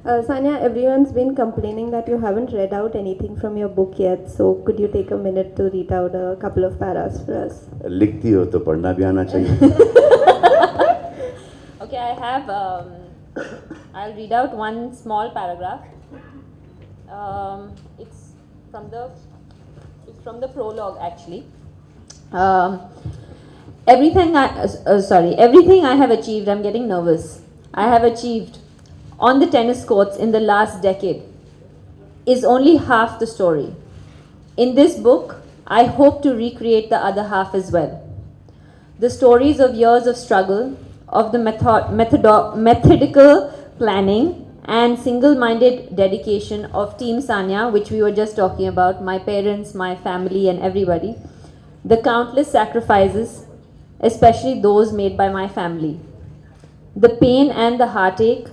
Sanya, everyone's been complaining that you haven't read out anything from your book yet. So could you take a minute to read out a couple of paras for us? लिखती हो तो पढ़ना भी आना चाहिए. Okay, I have. I'll read out one small paragraph. It's from the. It's from the prologue, actually. Everything I have achieved. I'm getting nervous. I have achieved on the tennis courts in the last decade is only half the story. In this book, I hope to recreate the other half as well. The stories of years of struggle, of the methodical planning and single-minded dedication of Team Sanya, which we were just talking about, my parents, my family and everybody, the countless sacrifices, especially those made by my family, the pain and the heartache,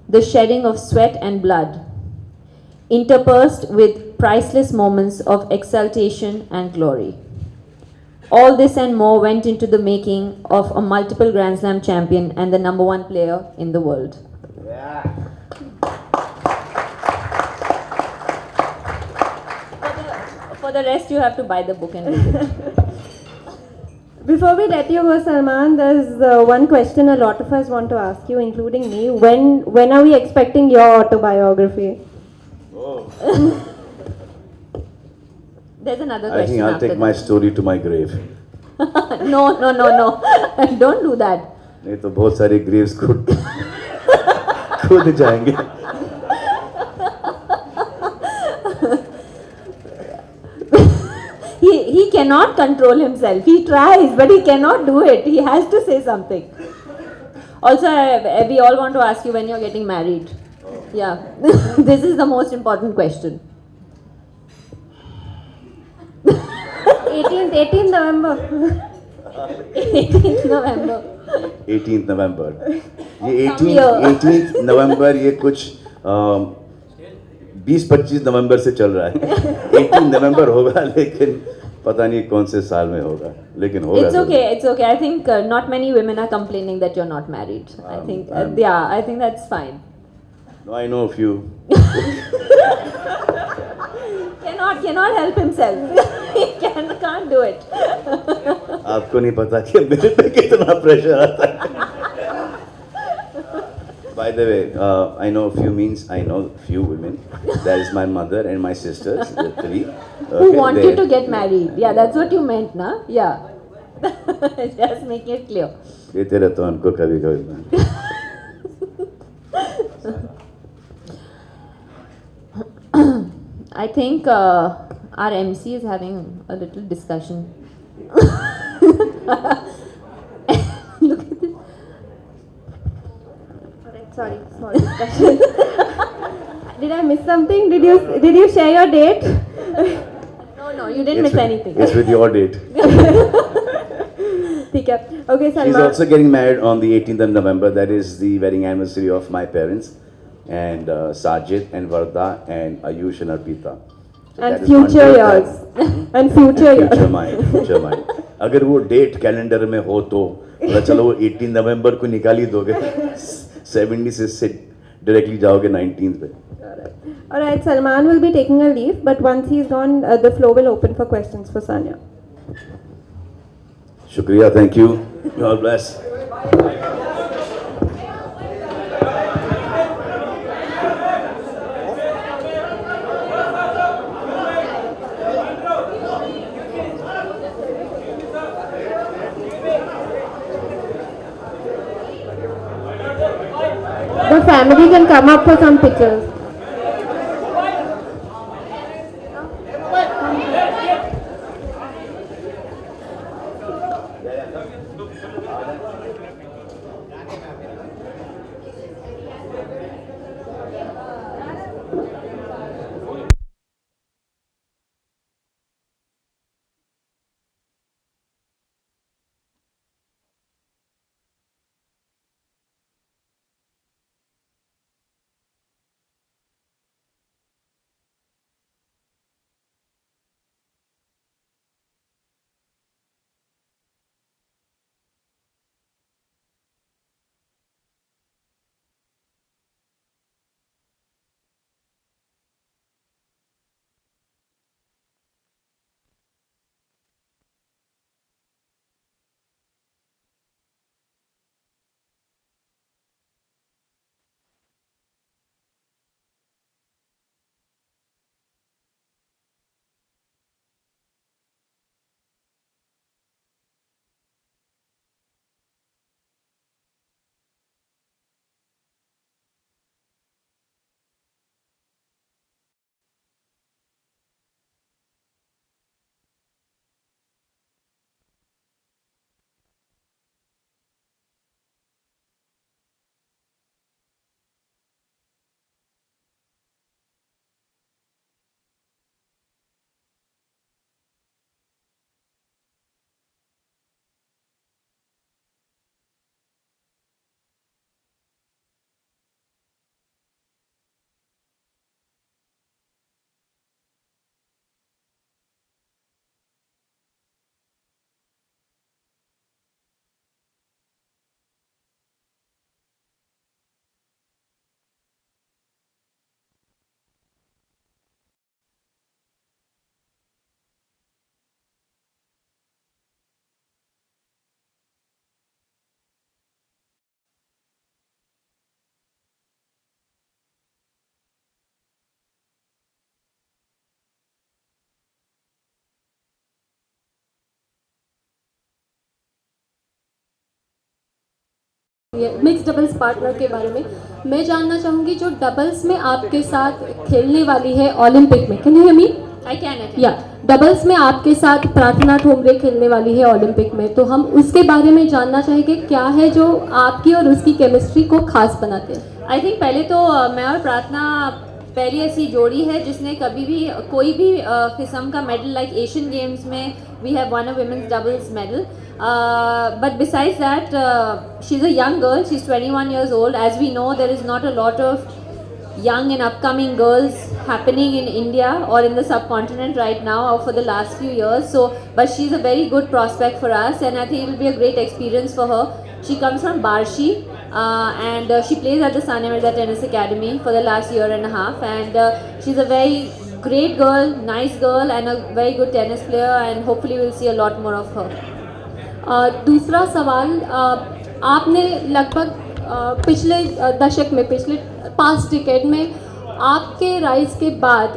the shedding of sweat and blood, interspersed with priceless moments of exaltation and glory. All this and more went into the making of a multiple Grand Slam champion and the #1 player in the world. Yeah. For the rest, you have to buy the book and read it. Before we let you go, Salman, there's one question a lot of us want to ask you, including me. When are we expecting your autobiography? Oh. There's another I question. think I'll after take my story to my grave. No. Don't do that. नहीं तो बहुत सारे graves खुद जाएंगे. He cannot control himself. He tries, but he cannot do it. He has to say something. Also, we all want to ask you when you're getting married. Yeah. This is the most important question. 18th November. 18th November. 18th November. ये 18th November ये कुछ 20-25 नवंबर से चल रहा है. 18 नवंबर होगा लेकिन पता नहीं कौन से साल में होगा लेकिन होगा. It's okay. I think not many women are complaining that you're not married. I think that's fine. No, I know a few. Cannot help himself. He can't do it. आपको नहीं पता कि मेरे पे कितना प्रेशर आता है. By the way, I know a few women. That is my mother and my sisters, the three. Who wanted to get married? Yeah, that's what you meant, na? Yeah. Just make it clear. देते रहता हूँ उनको कभी-कभी. I think our MC is having a little discussion. Look at this. Alright, sorry, small discussion. Did I miss something? Did you share your date? No, you didn't miss anything. It's with your date. ठीक है. Okay, Salman. She's also getting married on the 18th of November. That is the wedding anniversary of my parents. And Sajid and Varda and Ayush and Arpita. So and future yours. And future yours. Future mine. अगर वो date calendar में हो तो मतलब चलो वो 18 नवंबर को निकाल ही दोगे. 70 से डायरेक्टली जाओगे 19th पे. Alright, Salman will be taking a leave, but once he's gone, the floor will open for questions for Sanya. शुक्रिया, thank you. God bless. The family can come up for some pictures. चाहूँगी mix doubles partner के बारे में। मैं जानना चाहूँगी जो doubles में आपके साथ खेलने वाली है ओलंपिक में, can you hear me? I can. या डबल्स में आपके साथ प्रार्थना ठोंबरे खेलने वाली है ओलंपिक में, तो हम उसके बारे में जानना चाहेंगे क्या है जो आपकी और उसकी केमिस्ट्री को खास बनाते हैं। आई थिंक पहले तो मैं और प्रार्थना पहली ऐसी जोड़ी है जिसने कभी भी कोई भी किस्म का मेडल लाइक एशियन गेम्स में we have won a women's doubles medal, but besides that she is a young girl, she is 21 years old. As we know, there is not a lot of young and upcoming girls happening in India or in the subcontinent right now or for the last few years. So, but she's a very good prospect for us, and I think it will be a great experience for her. She comes from Barshi, and she plays at the Sania Mirza Tennis Academy for the last year and a half, and she's a very great girl, nice girl, and a very good tennis player, and hopefully we'll see a lot more of her. दूसरा सवाल, आपने लगभग पिछले दशक में, पिछले 5 decade में आपके राइज के बाद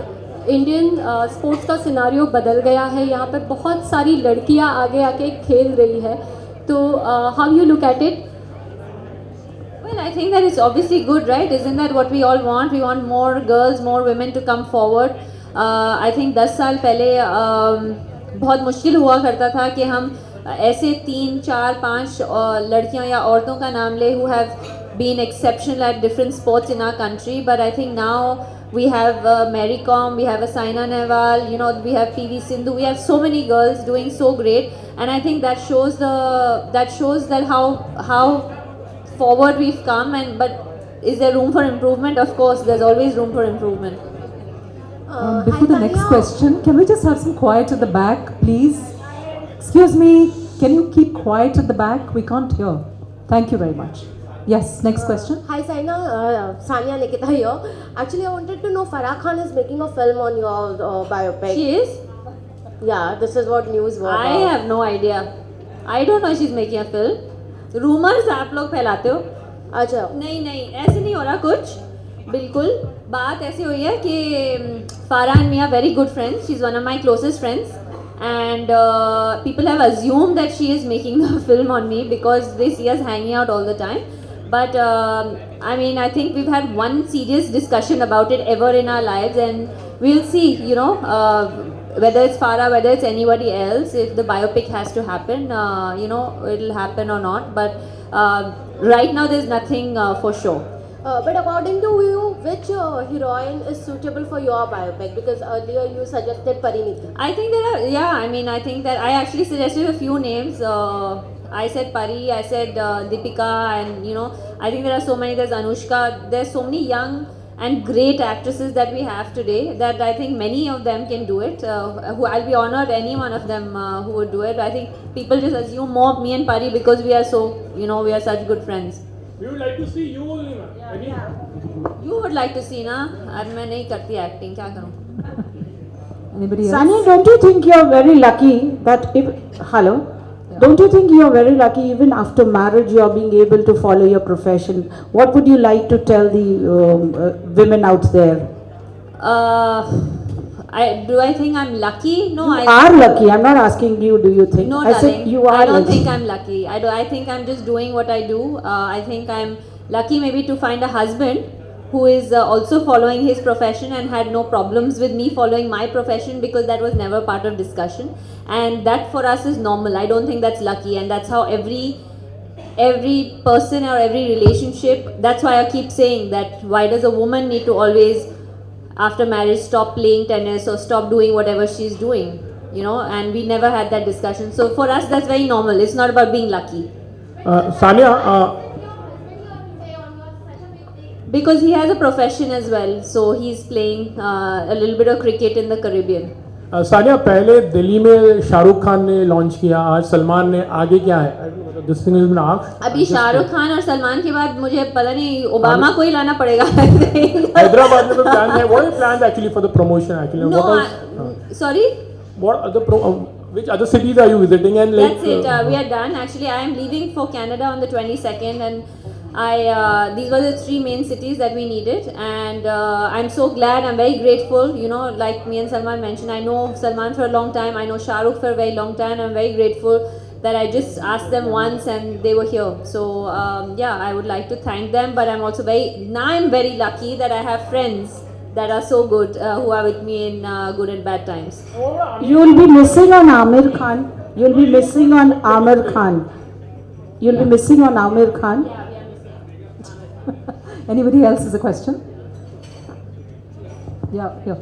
इंडियन स्पोर्ट्स का सिनारियो बदल गया है। यहाँ पे बहुत सारी लड़कियाँ आगे आके खेल रही है, तो how you look at it? Well, I think that it's obviously good, right? Isn't that what we all want? We want more girls, more women to come forward. I think 10 साल पहले बहुत मुश्किल हुआ करता था कि हम ऐसे 3, 4, 5 लड़कियां या औरतों का नाम ले who have been exceptional at different sports in our country. But I think now we have Mary Kom, we have a Saina Nehwal, you know, we have PV Sindhu. We have so many girls doing so great, and I think that shows that how forward we've come. And but is there room for improvement? Of course, there's always room for improvement. Before the next question, can we just have some quiet at the back, please? Excuse me, can you keep quiet at the back? We can't hear. Thank you very much. Yes, next question. Hi Saina, Sania Nikita here. Actually, I wanted to know Farah Khan is making a film on your biopic. She is? Yeah, this is what news were. I have no idea. I don't know she's making a film. Rumors आप लोग फैलाते हो. अच्छा. नहीं ऐसे नहीं हो रहा कुछ. बिल्कुल बात ऐसी हुई है कि Farah and me are very good friends. She's one of my closest friends. And people have assumed that she is making the film on me because they see us hanging out all the time. But I mean, I think we've had one serious discussion about it ever in our lives, and we'll see, you know, whether it's Farah, whether it's anybody else, if the biopic has to happen, you know, it'll happen or not. But right now there's nothing for sure. But according to you, which heroine is suitable for your biopic? Because earlier you suggested Pariniti. I think there are, yeah, I mean, I think that I actually suggested a few names. I said Pari, I said Deepika, and you know, I think there are so many. There's Anushka. There's so many young and great actresses that we have today that I think many of them can do it. Who I'll be honored any one of them who would do it. I think people just assume more of me and Pari because we are so, you know, we are such good friends. We would like to see you only, ma'am. You would like to see ना? अब मैं नहीं करती acting, क्या करूँ? Anybody else? Sania, don't you think you're very lucky that if, hello? Yeah. Don't you think you're very lucky even after marriage you're being able to follow your profession? What would you like to tell the women out there? Do I think I'm lucky? No, You are lucky. I'm not asking you, do you think? No, I darling. said you are I don't lucky. think I'm lucky. I think I'm just doing what I do. I think I'm lucky maybe to find a husband who is also following his profession and had no problems with me following my profession because that was never part of discussion. And that for us is normal. I don't think that's lucky, and that's how every person or every relationship. That's why I keep saying that why does a woman need to always after marriage stop playing tennis or stop doing whatever she's doing, you know, and we never had that discussion. So for us that's very normal. It's not about being lucky. Sania, Because he has a profession as well, so he's playing a little bit of cricket in the Caribbean. Sania पहले दिल्ली में शाहरुख खान ने launch किया, आज सलमान ने, आगे क्या है? This thing has been asked. अभी शाहरुख खान और सलमान के बाद मुझे पता नहीं ओबामा को ही लाना पड़ेगा. हैदराबाद में तो प्लान है. What are your plans actually for the promotion actually? No, What else, sorry. what other which other cities are you visiting and like? That's it. We are done. Actually, I am leaving for Canada on the 22nd, and these were the 3 main cities that we needed, and I'm so glad. I'm very grateful. You know, like me and Salman mentioned, I know Salman for a long time. I know Shah Rukh for a very long time. I'm very grateful that I just asked them once and they were here. So yeah, I would like to thank them. But I'm also I'm very lucky that I have friends that are so good who are with me in good and bad times. You'll be missing on Amir Khan. You'll be missing on Amir Khan. You'll be missing on Amir Khan. Anybody else has a question? Yeah, here.